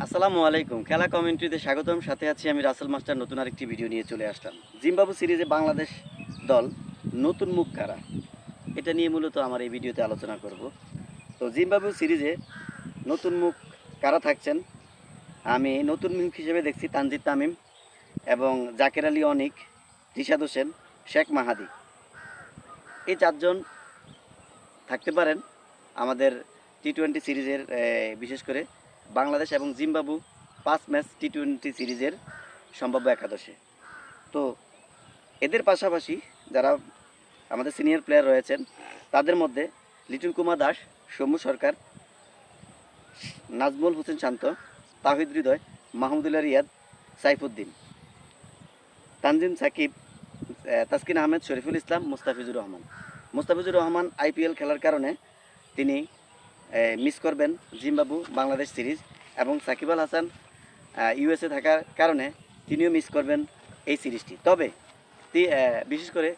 আসসালামু আলাইকুম। খেলা কমেন্ট্রিতে স্বাগতম। সাথে আছি আমি রাসেল মাস্টার। নতুন আরেকটি ভিডিও নিয়ে চলে আসলাম। জিম্বাবু সিরিজে বাংলাদেশ দল নতুন মুখ কারা, এটা নিয়ে মূলত আমার এই ভিডিওতে আলোচনা করব। তো জিম্বাবু সিরিজে নতুন মুখ কারা থাকছেন, আমি নতুন মুখ হিসেবে দেখছি তানজিদ তামিম এবং জাকের আলী অনিক, রিশাদ হোসেন, শেখ মাহাদি। এই চারজন থাকতে পারেন আমাদের টি-20 সিরিজের, বিশেষ করে বাংলাদেশ এবং জিম্বাবু 5 ম্যাচ টি-20 সিরিজের সম্ভাব্য একাদশে। তো এদের পাশাপাশি যারা আমাদের সিনিয়র প্লেয়ার রয়েছেন তাদের মধ্যে লিটন কুমার দাস, সৌম্য সরকার, নাজমুল হোসেন শান্ত, তাহিদ হৃদয়, মাহমুদুল্লাহ রিয়াদ, সাইফুদ্দিন, তানজিম সাকিব, তাসকিন আহমেদ, শরীফুল ইসলাম, মুস্তাফিজুর রহমান। মুস্তাফিজুর রহমান আইপিএল খেলার কারণে তিনি মিস করবেন জিম্বাবু বাংলাদেশ সিরিজ, এবং সাকিব আল হাসান ইউএসএ থাকার কারণে তিনিও মিস করবেন এই সিরিজটি। তবে বিশেষ করে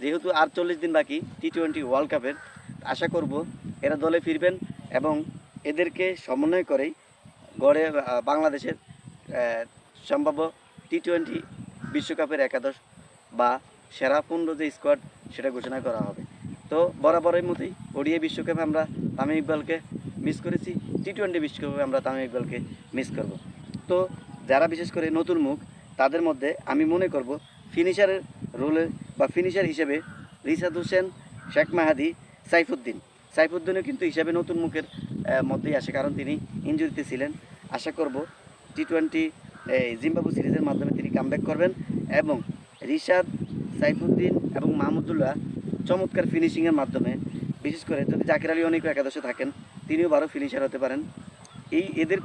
যেহেতু আর 40 দিন বাকি টি-20 ওয়ার্ল্ড কাপের, আশা করব এরা দলে ফিরবেন এবং এদেরকে সমন্বয় করেই গড়ে বাংলাদেশের সম্ভাব্য টি-20 বিশ্বকাপের একাদশ বা সেরা 15 যে স্কোয়াড সেটা ঘোষণা করা হবে। তো বরাবরের মতোই ওডিআই বিশ্বকাপে আমরা তামিম ইকবালকে মিস করেছি, টি-20 বিশ্বকাপে আমরা তামিম ইকবালকে মিস করব। তো যারা বিশেষ করে নতুন মুখ, তাদের মধ্যে আমি মনে করব ফিনিশারের রোলে বা ফিনিশার হিসেবে রিশাদ হোসেন, শেখ মাহাদি, সাইফুদ্দিনও কিন্তু হিসাবে নতুন মুখের মধ্যেই আসে, কারণ তিনি ইনজুরিতে ছিলেন। আশা করব টি-20 জিম্বাবু সিরিজের মাধ্যমে তিনি কামব্যাক করবেন এবং রিশাদ, সাইফুদ্দিন এবং মাহমুদুল্লাহ চমৎকার ফিনিশিংয়ের মাধ্যমে, বিশেষ করে যদি জাকের আলী অনেক একাদশে থাকেন তিনিও ভালো ফিনিশার হতে পারেন। এদের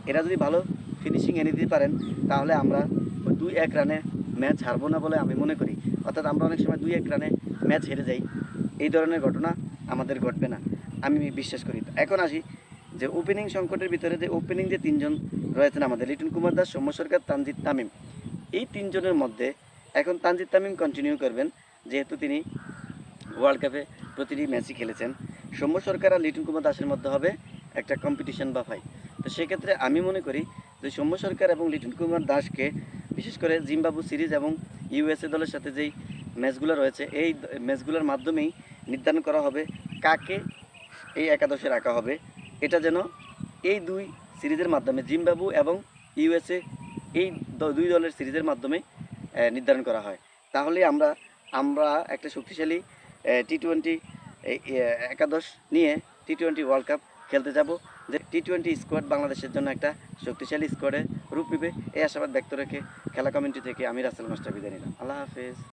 এরা যদি ভালো ফিনিশিং এনে দিতে পারেন তাহলে আমরা 2-1 রানে ম্যাচ হারবো না বলে আমি মনে করি। অর্থাৎ আমরা অনেক সময় 2-1 রানে ম্যাচ হেরে যাই, এই ধরনের ঘটনা আমাদের ঘটবে না আমি বিশ্বাস করি। এখন আসি যে ওপেনিং সংকটের ভিতরে যে ওপেনিং যে তিনজন রয়েছেন আমাদের, লিটন কুমার দাস, সৌম্য সরকার, তানজিদ তামিম। এই তিনজনের মধ্যে এখন তানজিদ তামিম কন্টিনিউ করবেন, যেহেতু তিনি ওয়ার্ল্ড কাপে প্রতিটি ম্যাচই খেলেছেন। সৌম্য সরকার আর লিটন কুমার দাসের মধ্যে হবে একটা কম্পিটিশন বা ফাইট। তো সেক্ষেত্রে আমি মনে করি যে সৌম্য সরকার এবং লিটন কুমার দাসকে বিশেষ করে জিম্বাবু সিরিজ এবং ইউএসএ দলের সাথে যেই ম্যাচগুলো রয়েছে এই ম্যাচগুলোর মাধ্যমেই নির্ধারণ করা হবে কাকে এই একাদশে রাখা হবে। এটা যেন এই দুই সিরিজের মাধ্যমে, জিম্বাবু এবং ইউএসএ এই দুই দলের সিরিজের মাধ্যমে নির্ধারণ করা হয়। তাহলে আমরা একটা শক্তিশালী টি-20 একাদশ নিয়ে টি-20 ওয়ার্ল্ড কাপ খেলতে যাব, যে টি-20 স্কোয়াড বাংলাদেশের জন্য একটা শক্তিশালী স্কোয়াডে রূপ নেবে। এই আশাবাদ ব্যক্ত রেখে খেলা কমিটি থেকে আমি রাসেল মাস্টার বিদায় নিলাম। আল্লাহ হাফেজ।